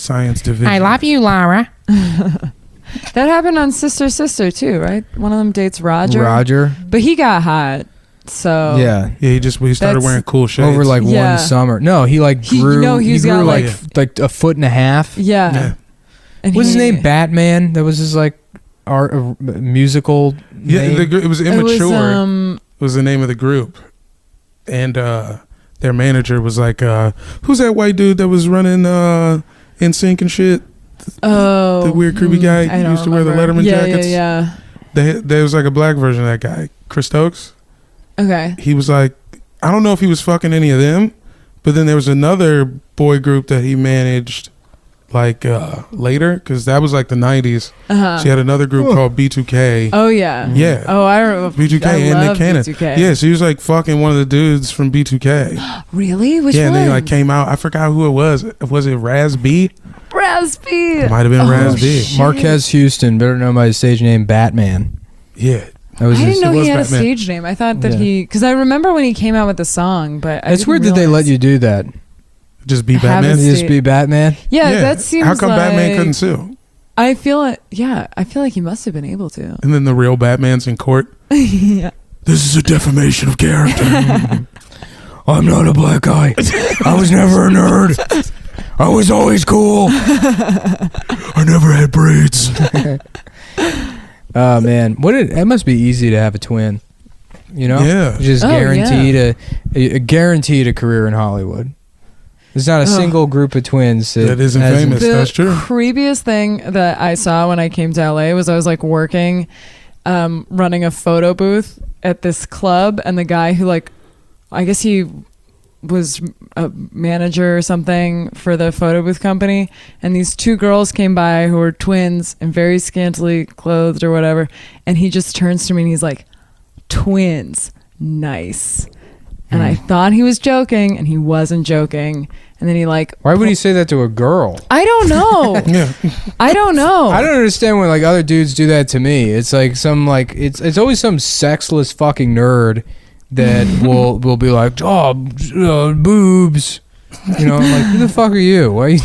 science division. I love you, Laura. That happened on Sister Sister too, right? One of them dates Roger. But he got hot. So yeah, he started wearing cool shades over like one summer. No, he like grew. He grew like a foot and a half. Yeah. And what's his name? Batman. That was his like art musical. Yeah, name? It was Immature. It was the name of the group, and their manager was like, "Who's that white dude that was running NSYNC and shit?" Oh, the weird creepy guy who used to wear the Letterman jackets. Yeah. There was like a black version of that guy, Chris Stokes. Okay. He was like, I don't know if he was fucking any of them, but then there was another boy group that he managed like later, because that was like the 90s. She had another group called B2K. Oh yeah. Yeah. Oh, I remember B2K and Nick Cannon. B2K. Yeah, so he was like fucking one of the dudes from B2K. Really? Which one? And then he like came out. I forgot who it was. Was it Raz B? Raz B. It might have been Raz B. Marquez Houston, better known by his stage name Batman. Yeah. I didn't know he had a stage name. I thought that because I remember when he came out with the song, but it's weird that they let you do that. Just be Batman. Just be Batman. Yeah, that seems. How come like, Batman couldn't sue? I feel it. Yeah, I feel like he must have been able to. And then the real Batman's in court. Yeah. This is a defamation of character. I'm not a black guy. I was never a nerd. I was always cool. I never had braids. Oh man, it must be easy to have a twin. You know, yeah, just guaranteed a career in Hollywood. There's not a single group of twins that isn't famous. That's true. The creepiest thing that I saw when I came to LA was I was like working, running a photo booth at this club, and the guy who I guess he was a manager or something for the photo booth company, and these two girls came by who were twins and very scantily clothed or whatever, and he just turns to me and he's like, "Twins, nice." And I thought he was joking, and he wasn't joking. And then he why would he say that to a girl? I don't know. Yeah. I don't know. I don't understand when other dudes do that to me. It's like some it's always some sexless fucking nerd that will be like, oh, boobs. You know, I'm like, who the fuck are you? Why are you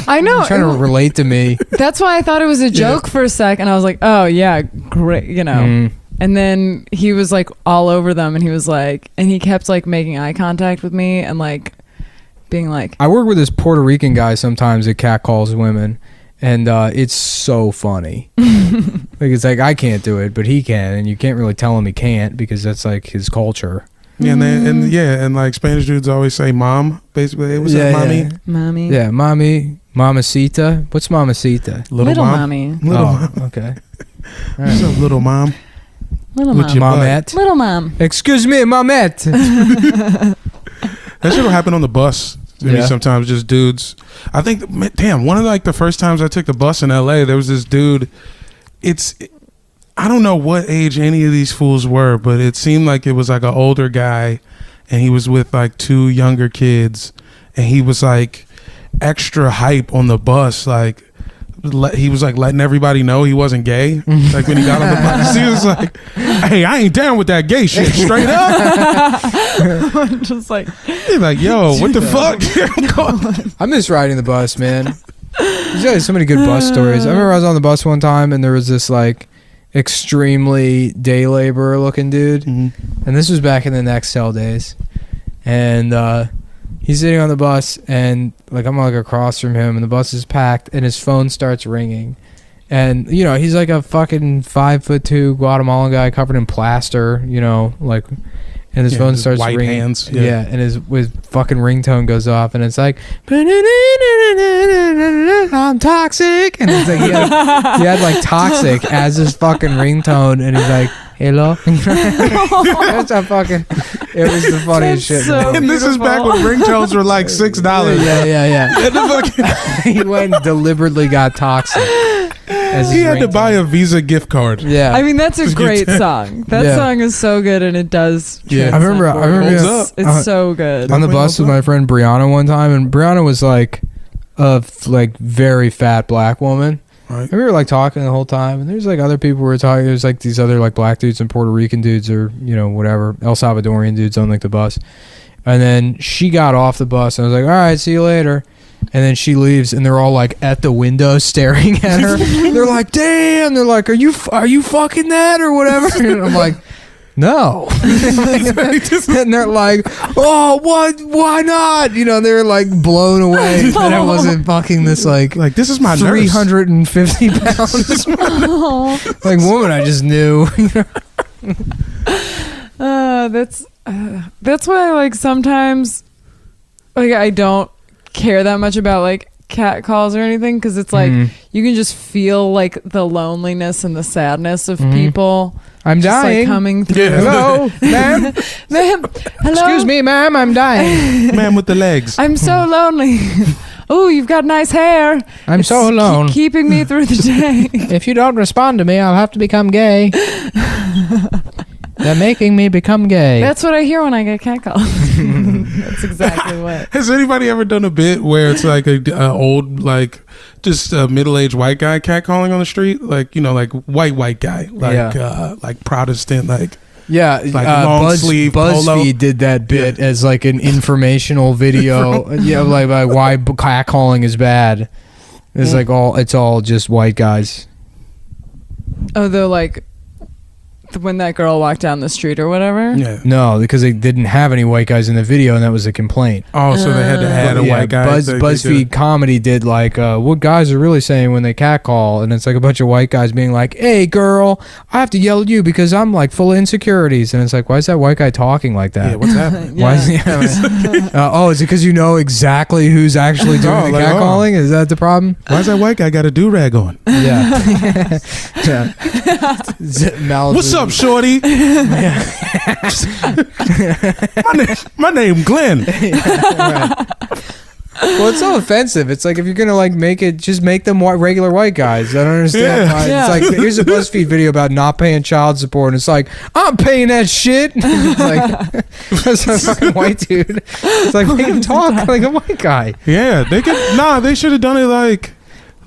I know. trying to relate to me? That's why I thought it was a joke for a sec, and I was like, oh yeah, great, you know. And then he was all over them, and he was and he kept making eye contact with me and being like, I work with this Puerto Rican guy sometimes that catcalls women, and it's so funny. It's I can't do it, but he can, and you can't really tell him he can't because that's his culture. Yeah, and Spanish dudes always say "mom." Basically, hey, what's up, mommy? Yeah. Mommy. Yeah, mommy, mamacita. What's mamacita? Little mommy. Little mom. Okay. What's up, little mom? Little mom. Momette. Little mom. Excuse me, momette. That shit will happen on the bus. To me sometimes, just dudes. I think, one of the first times I took the bus in LA, there was this dude. I don't know what age any of these fools were, but it seemed like it was an older guy, and he was with two younger kids, and he was extra hype on the bus, he was letting everybody know he wasn't gay. When he got on the bus, he was like, "Hey, I ain't down with that gay shit." Straight up. Just he's like, "Yo, what the fuck?" I miss riding the bus, man. There's so many good bus stories. I remember I was on the bus one time, and there was this extremely day laborer looking dude, and this was back in the Nextel days, and he's sitting on the bus, and I'm across from him, and the bus is packed, and his phone starts ringing, and he's a fucking 5'2" Guatemalan guy covered in plaster, and his phone starts white ringing. Hands, and his fucking ringtone goes off, and it's like, I'm toxic, and it's he had toxic as his fucking ringtone, and he's like, hello. That's a fucking. It was the funniest shit. So and this is back when ringtones were $6. Yeah. He went and deliberately got toxic. He had to buy a Visa gift card. Yeah. I mean, that's a great song. That song is so good, and it does. Yeah. I remember. It's so good. On the bus with my friend Brianna one time, and Brianna was a very fat black woman. Right. And we were talking the whole time, and there's other people who were talking. There's these other black dudes and Puerto Rican dudes, or whatever, El Salvadorian dudes on the bus. And then she got off the bus, and I was like, all right, see you later. And then she leaves, and they're all like at the window staring at her. They're like, "Damn!" They're like, "Are you fucking that or whatever?" And I'm like, "No." And they're like, "Oh, what? Why not?" You know, they're like blown away that I wasn't fucking this like this is my 350 pounds like woman I just knew. That's why like sometimes like I don't care that much about like cat calls or anything, because it's like you can just feel like the loneliness and the sadness of people. I'm just, dying. like, coming through. Yeah. Hello, ma'am. Ma'am, hello. Excuse me, ma'am. I'm dying. Man with the legs. I'm so lonely. Oh, you've got nice hair. I'm so alone. Keeping me through the day. If you don't respond to me, I'll have to become gay. They're making me become gay. That's what I hear when I get catcalled. That's exactly what. Has anybody ever done a bit where it's like a old, like just a middle-aged white guy catcalling on the street, like, you know, like white guy, like like Protestant, like long sleeve BuzzFeed polo. did that bit as like an informational video. Like why catcalling is bad. It's like it's all just white guys. Oh, they're like when that girl walked down the street or whatever. Yeah. No, because they didn't have any white guys in the video, and that was a complaint. Oh, so they had to add a white guy. BuzzFeed comedy did like what guys are really saying when they catcall, and it's like a bunch of white guys being like, "Hey, girl, I have to yell at you because I'm like full of insecurities," and it's like, why is that white guy talking like that? Yeah, what's happening? Why is is it because you know exactly who's actually doing the catcalling? Is that the problem? Why is that white guy got a do-rag on? Yeah. What's up, shorty? my name Glenn. Well, it's so offensive. It's like if you're gonna like make it, just make them regular white guys. I don't understand why. Yeah. It's like here's a BuzzFeed video about not paying child support, and it's like I'm paying that shit. It's like that's a fucking white dude. It's like make him talk like a white guy. Yeah, they could. They should have done it like,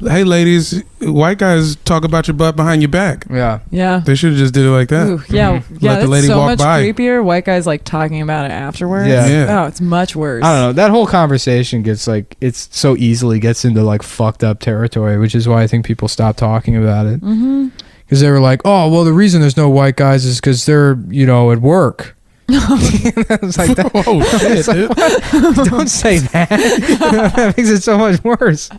hey, ladies, white guys talk about your butt behind your back. Yeah. Yeah. They should have just did it like that. Ooh, yeah. Let That's the lady so walk much by. creepier. White guys like talking about it afterwards. Yeah. Oh, it's much worse. I don't know. That whole conversation gets like it's so easily gets into like fucked up territory, which is why I think people stop talking about it. Because they were like, oh, well, the reason there's no white guys is because they're at work. I was like, Oh shit! like, don't say that. That makes it so much worse.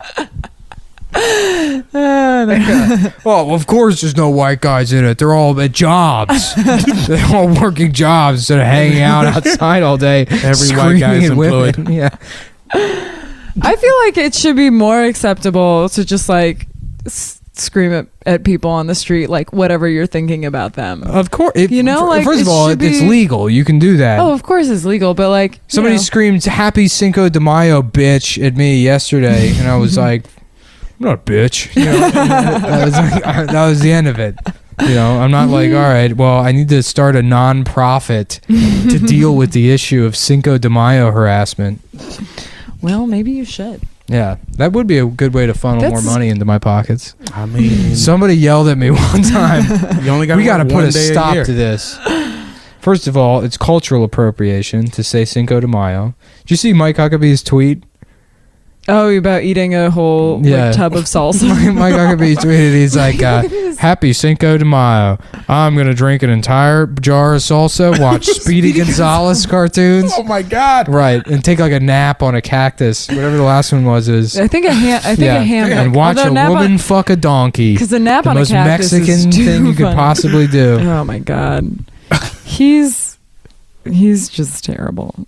Well, of course there's no white guys in it. They're all at jobs. They're all working jobs instead of hanging out outside all day. Every white guy's employed. Women. Yeah. I feel like it should be more acceptable to just like scream at people on the street, like whatever you're thinking about them. Of course. Like, first of all, it's legal. You can do that. Oh, of course it's legal, but like somebody screamed "Happy Cinco de Mayo, bitch" at me yesterday, and I was like, "I'm not a bitch." That was the end of it. I'm not like, all right, well, I need to start a non-profit to deal with the issue of Cinco de Mayo harassment. Well, maybe you should. Yeah, that would be a good way to funnel more money into my pockets. I mean, somebody yelled at me one time. You only got we got to put a stop year to this. First of all, it's cultural appropriation to say Cinco de Mayo. Did you see Mike Huckabee's tweet? Oh, about eating a whole tub of salsa. Mike Huckabee tweeted, he's like, happy Cinco de Mayo. I'm going to drink an entire jar of salsa, watch Speedy Gonzales cartoons. Oh my God. Right. And take like a nap on a cactus. Whatever the last one was. I think a hammock. And watch a woman fuck a donkey. Because the nap on a cactus is the most Mexican thing you could possibly do. Oh my God. He's just terrible.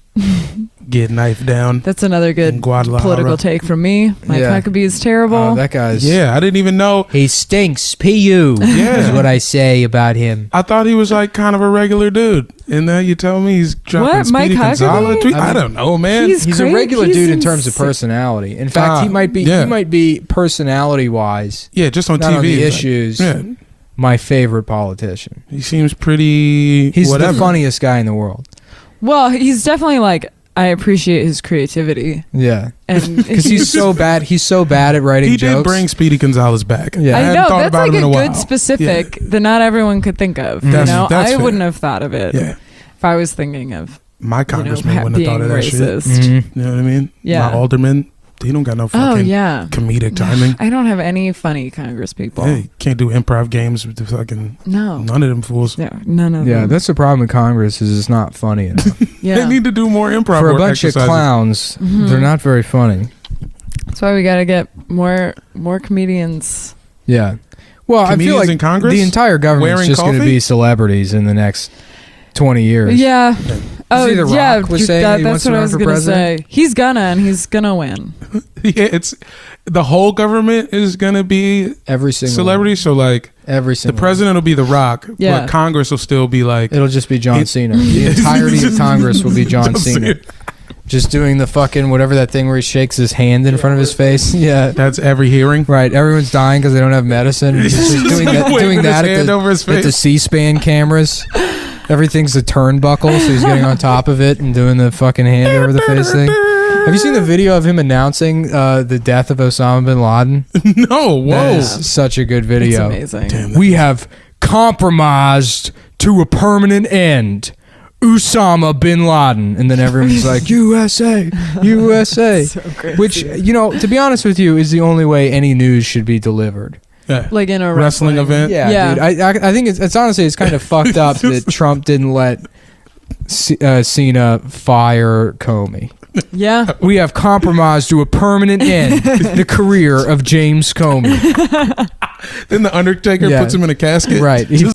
Get knifed down. That's another good political take from me. Mike Huckabee is terrible. Oh, that guy's... Yeah, I didn't even know. He stinks. P.U. is what I say about him. I thought he was like kind of a regular dude. And now you tell me he's dropping Speedy Gonzales tweet. I don't know, man. He's a regular dude in terms of personality. In fact, he might be personality-wise. Yeah, just on not TV. On the issues. Yeah. My favorite politician. He seems pretty... He's the funniest guy in the world. Well, he's definitely like... I appreciate his creativity. Yeah, and because he's so bad. He's so bad at writing jokes. He did bring Speedy Gonzales back. Yeah, I know that's like a good specific that not everyone could think of. I wouldn't have thought of it if I was thinking of my congressman. Wouldn't have thought of that racist. shit. You know what I mean? Yeah, my alderman. he don't got no Oh fucking yeah. comedic timing. I don't have any funny Congress people. Hey, can't do improv games with the fucking No. none of them fools. Yeah, none of Yeah, them. that's the problem with Congress is it's not funny enough. Yeah. They need to do more improv For a work bunch exercises. of clowns, Mhm. they're not very funny. That's why we got to get more comedians. Yeah. Well, I feel Comedians like in Congress? the entire government's Wearing just going to coffee? be celebrities in the next 20 years. Yeah. Oh, See, The yeah. Rock was saying he wants that's to what I run was for going to president? say. He's gonna, and he's gonna win. Yeah, it's the whole government is gonna be Every single celebrities. So like Every the single president will be The Rock, Yeah. but Congress will still be like It'll just be John It- Cena. The entirety of Congress will be John Cena. Just doing the fucking whatever that thing where he shakes his hand in front of his face. Yeah. That's every hearing. Right. Everyone's dying because they don't have medicine. He's just doing that, Waving doing his that hand over his at the face. C-SPAN cameras. Everything's a turnbuckle, so he's getting on top of it and doing the fucking hand over the face thing. Have you seen the video of him announcing the death of Osama bin Laden? No, whoa. That is such a good It's video. amazing. Damn. We have compromised to a permanent end. Osama bin Laden. And then everyone's like, USA, USA. So crazy. Which, you know, to be honest with you, is the only way any news should be delivered. Yeah. Like in a Wrestling event. Yeah. Dude. I think it's honestly, it's kind of fucked up that Trump didn't let Cena fire Comey. Yeah. We have compromised to a permanent end the career of James Comey. Then the Undertaker Yeah. puts him in a casket. Right. He